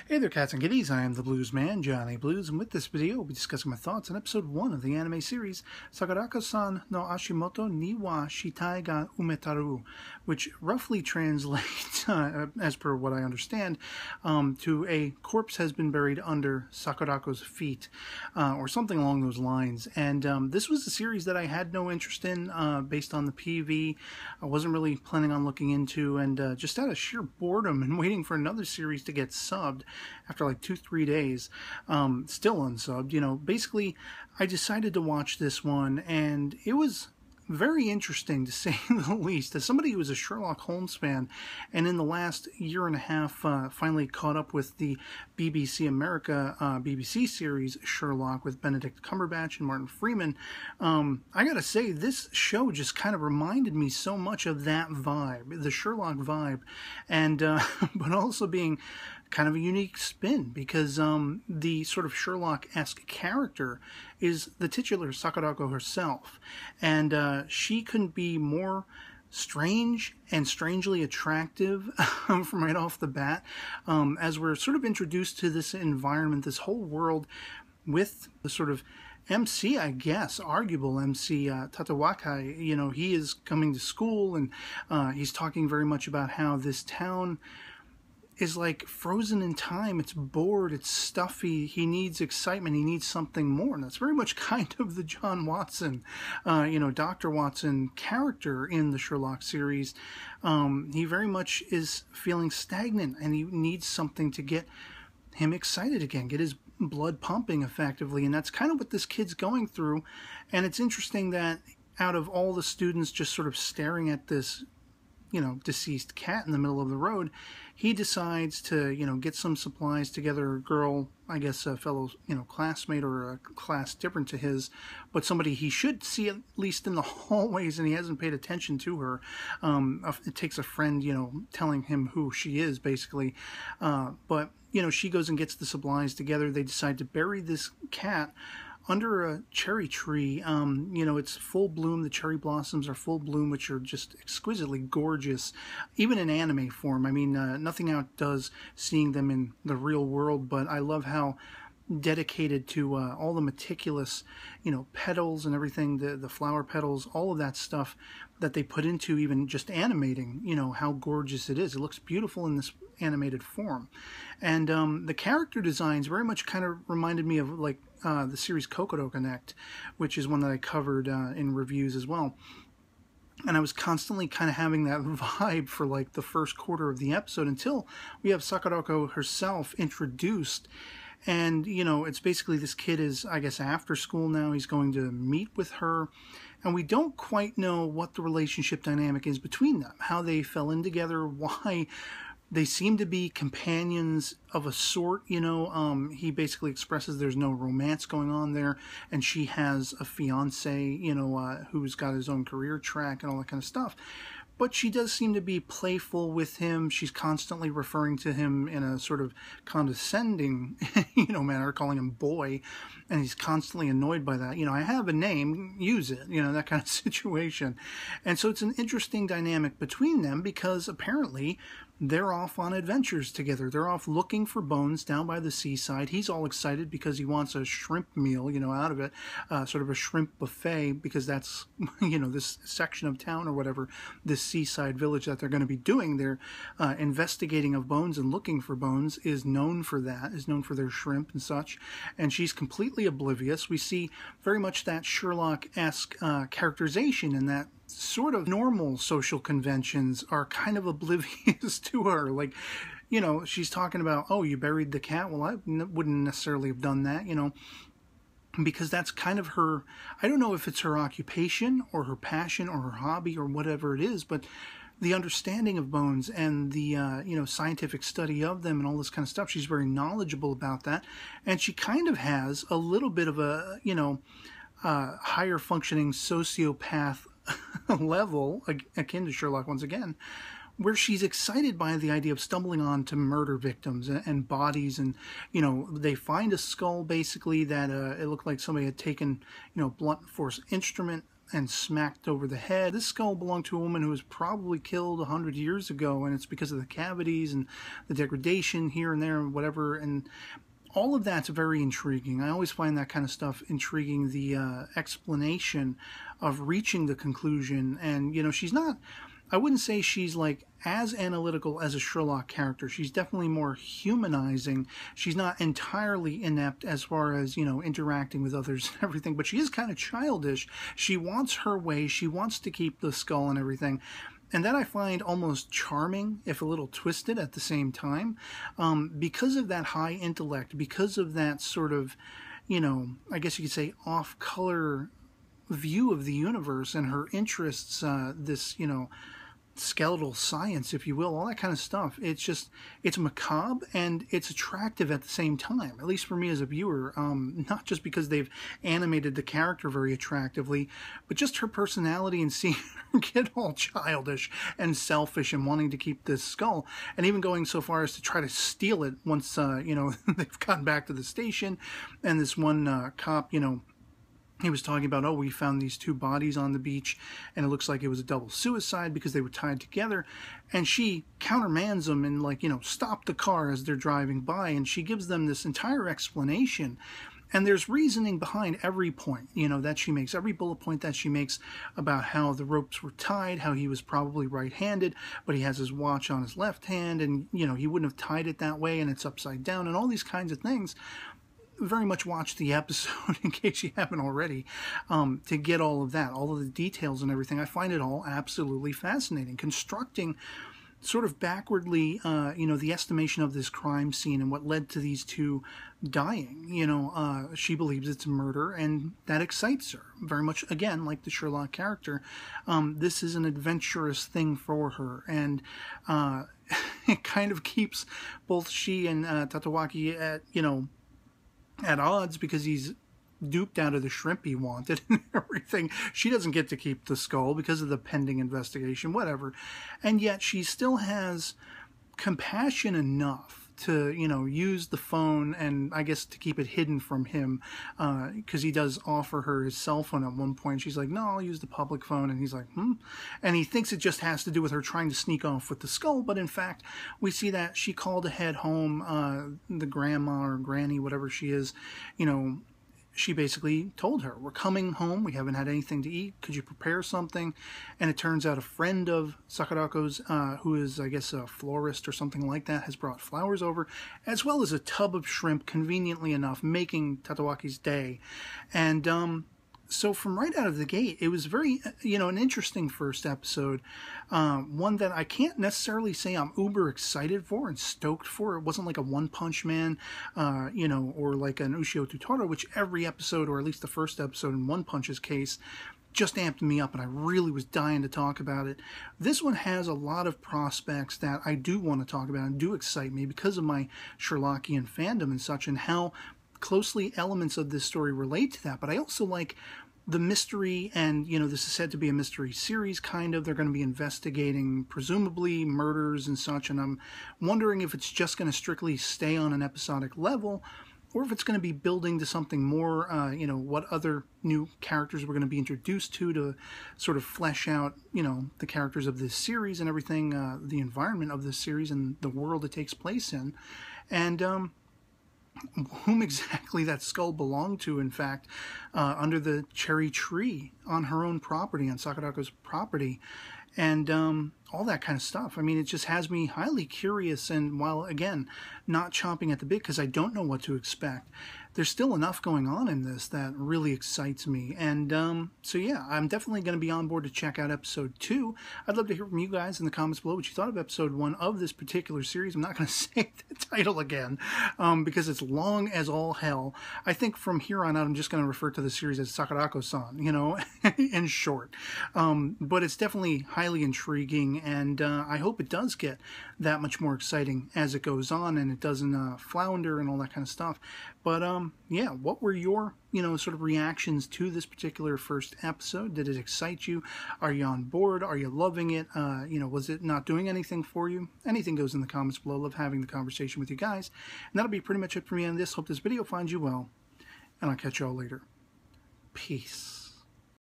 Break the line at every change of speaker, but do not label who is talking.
Hey there, cats and kitties. I am the Blues Man, Johnny Blues, and with this video, we'll be discussing my thoughts on episode 1 of the anime series, Sakurako-san no Ashimoto ni wa Shitai ga Umatteiru, which roughly translates, as per what I understand, to a corpse has been buried under Sakurako's feet, or something along those lines. And this was a series that I had no interest in, based on the PV. I wasn't really planning on looking into, and just out of sheer boredom and waiting for another series to get subbed, after like 2-3 days, still unsubbed, you know, basically I decided to watch this one, and it was very interesting to say the least. As somebody who was a Sherlock Holmes fan, and in the last year and a half finally caught up with the BBC America BBC series Sherlock with Benedict Cumberbatch and Martin Freeman, I gotta say, this show just kind of reminded me so much of that vibe, the Sherlock vibe, and but also being kind of a unique spin, because the sort of Sherlock-esque character is the titular Sakurako herself, and she couldn't be more strange and strangely attractive from right off the bat, as we're sort of introduced to this environment, this whole world, with the sort of MC, I guess, arguable MC, Tatawakai. You know, he is coming to school, and he's talking very much about how this town is like frozen in time. It's bored, it's stuffy, he needs excitement, he needs something more. And that's very much kind of the John Watson, you know, Dr. Watson character in the Sherlock series. He very much is feeling stagnant, and he needs something to get him excited again, get his blood pumping effectively. And that's kind of what this kid's going through. And it's interesting that out of all the students just sort of staring at this, you know, deceased cat in the middle of the road, he decides to, you know, get some supplies together. A girl, I guess a fellow, you know, classmate, or a class different to his, but somebody he should see at least in the hallways, and he hasn't paid attention to her. It takes a friend, you know, telling him who she is, basically. But, you know, she goes and gets the supplies together. They decide to bury this cat under a cherry tree. You know, it's full bloom. The cherry blossoms are full bloom, which are just exquisitely gorgeous, even in anime form. I mean, nothing outdoes seeing them in the real world, but I love how dedicated to all the meticulous, you know, petals and everything, the flower petals, all of that stuff that they put into even just animating, you know, how gorgeous it is. It looks beautiful in this animated form. And the character designs very much kind of reminded me of like the series Kokoro Connect, which is one that I covered in reviews as well. And I was constantly kind of having that vibe for like the first quarter of the episode, until we have Sakurako herself introduced. And, you know, it's basically this kid is, I guess, after school now. He's going to meet with her, and we don't quite know what the relationship dynamic is between them, how they fell in together, why they seem to be companions of a sort, you know. He basically expresses there's no romance going on there, and she has a fiance, you know, who's got his own career track and all that kind of stuff. But she does seem to be playful with him. She's constantly referring to him in a sort of condescending, you know, manner, calling him boy, and he's constantly annoyed by that. You know, I have a name, use it, you know, that kind of situation. And so it's an interesting dynamic between them, because apparently they're off on adventures together. They're off looking for bones down by the seaside. He's all excited because he wants a shrimp meal, you know, out of it, sort of a shrimp buffet, because that's, you know, this section of town or whatever, this seaside village that they're going to be doing their investigating of bones and looking for bones is known for that, is known for their shrimp and such. And she's completely oblivious. We see very much that Sherlock-esque characterization, in that sort of normal social conventions are kind of oblivious to her. Like, you know, she's talking about, oh, you buried the cat. Well, I wouldn't necessarily have done that, you know, because that's kind of her, I don't know if it's her occupation or her passion or her hobby or whatever it is, but the understanding of bones and the, you know, scientific study of them and all this kind of stuff, she's very knowledgeable about that. And she kind of has a little bit of a, you know, higher functioning sociopath level, akin to Sherlock once again, where she's excited by the idea of stumbling on to murder victims and bodies. And, you know, they find a skull basically that it looked like somebody had taken, you know, blunt force instrument and smacked over the head. This skull belonged to a woman who was probably killed 100 years ago, and it's because of the cavities and the degradation here and there and whatever, and all of that's very intriguing. I always find that kind of stuff intriguing, the explanation of reaching the conclusion. And, you know, she's not, I wouldn't say she's like as analytical as a Sherlock character. She's definitely more humanizing. She's not entirely inept as far as, you know, interacting with others and everything, but she is kind of childish. She wants her way. She wants to keep the skull and everything. And that I find almost charming, if a little twisted at the same time, because of that high intellect, because of that sort of, you know, I guess you could say off-color view of the universe and her interests, this, you know, skeletal science, if you will, all that kind of stuff. It's just, it's macabre and it's attractive at the same time, at least for me as a viewer, not just because they've animated the character very attractively, but just her personality and seeing her get all childish and selfish and wanting to keep this skull, and even going so far as to try to steal it once, you know, they've gotten back to the station, and this one cop, you know, he was talking about, oh, we found these two bodies on the beach, and it looks like it was a double suicide because they were tied together. And she countermands them and, like, you know, stop the car as they're driving by, and she gives them this entire explanation. And there's reasoning behind every point, you know, that she makes, every bullet point that she makes about how the ropes were tied, how he was probably right-handed, but he has his watch on his left hand, and, you know, he wouldn't have tied it that way, and it's upside down, and all these kinds of things. Very much watch the episode in case you haven't already, to get all of that, all of the details and everything. I find it all absolutely fascinating. Constructing sort of backwardly, you know, the estimation of this crime scene and what led to these two dying. You know, she believes it's murder, and that excites her very much. Again, like the Sherlock character, this is an adventurous thing for her, and it kind of keeps both she and Tatewaki at, you know, at odds, because he's duped out of the shrimp he wanted and everything. She doesn't get to keep the skull because of the pending investigation, whatever. And yet she still has compassion enough to, you know, use the phone, and I guess to keep it hidden from him, because he does offer her his cell phone at one point. She's like, no, I'll use the public phone. And he's like, and he thinks it just has to do with her trying to sneak off with the skull, but in fact we see that she called ahead home, the grandma or granny, whatever she is, you know, she basically told her, we're coming home, we haven't had anything to eat, could you prepare something? And it turns out a friend of Sakurako's, who is, I guess, a florist or something like that, has brought flowers over, as well as a tub of shrimp, conveniently enough, making Tatewaki's day. And so from right out of the gate, it was very, you know, an interesting first episode. One that I can't necessarily say I'm uber excited for and stoked for. It wasn't like a One Punch Man, you know, or like an Ushio Tutaro, which every episode, or at least the first episode in One Punch's case, just amped me up, and I really was dying to talk about it. This one has a lot of prospects that I do want to talk about and do excite me because of my Sherlockian fandom and such, and how closely elements of this story relate to that. But I also like the mystery, and, you know, this is said to be a mystery series, kind of. They're going to be investigating, presumably, murders and such, and I'm wondering if it's just going to strictly stay on an episodic level, or if it's going to be building to something more, you know, what other new characters we're going to be introduced to sort of flesh out, you know, the characters of this series and everything, the environment of this series and the world it takes place in. And whom exactly that skull belonged to, in fact, under the cherry tree on her own property, on Sakurako's property, and all that kind of stuff. I mean, it just has me highly curious, and while, again, not chomping at the bit because I don't know what to expect, there's still enough going on in this that really excites me. And so yeah, I'm definitely going to be on board to check out episode 2. I'd love to hear from you guys in the comments below what you thought of episode 1 of this particular series. I'm not going to say the title again because it's long as all hell. I think from here on out I'm just going to refer to the series as Sakurako-san, you know, in short. But it's definitely highly intriguing, and I hope it does get that much more exciting as it goes on, and it doesn't flounder and all that kind of stuff. But yeah, what were your, you know, sort of reactions to this particular first episode? Did it excite you? Are you on board? Are you loving it? You know, was it not doing anything for you? Anything goes in the comments below. Love having the conversation with you guys. And that'll be pretty much it for me on this. Hope this video finds you well, and I'll catch you all later. Peace.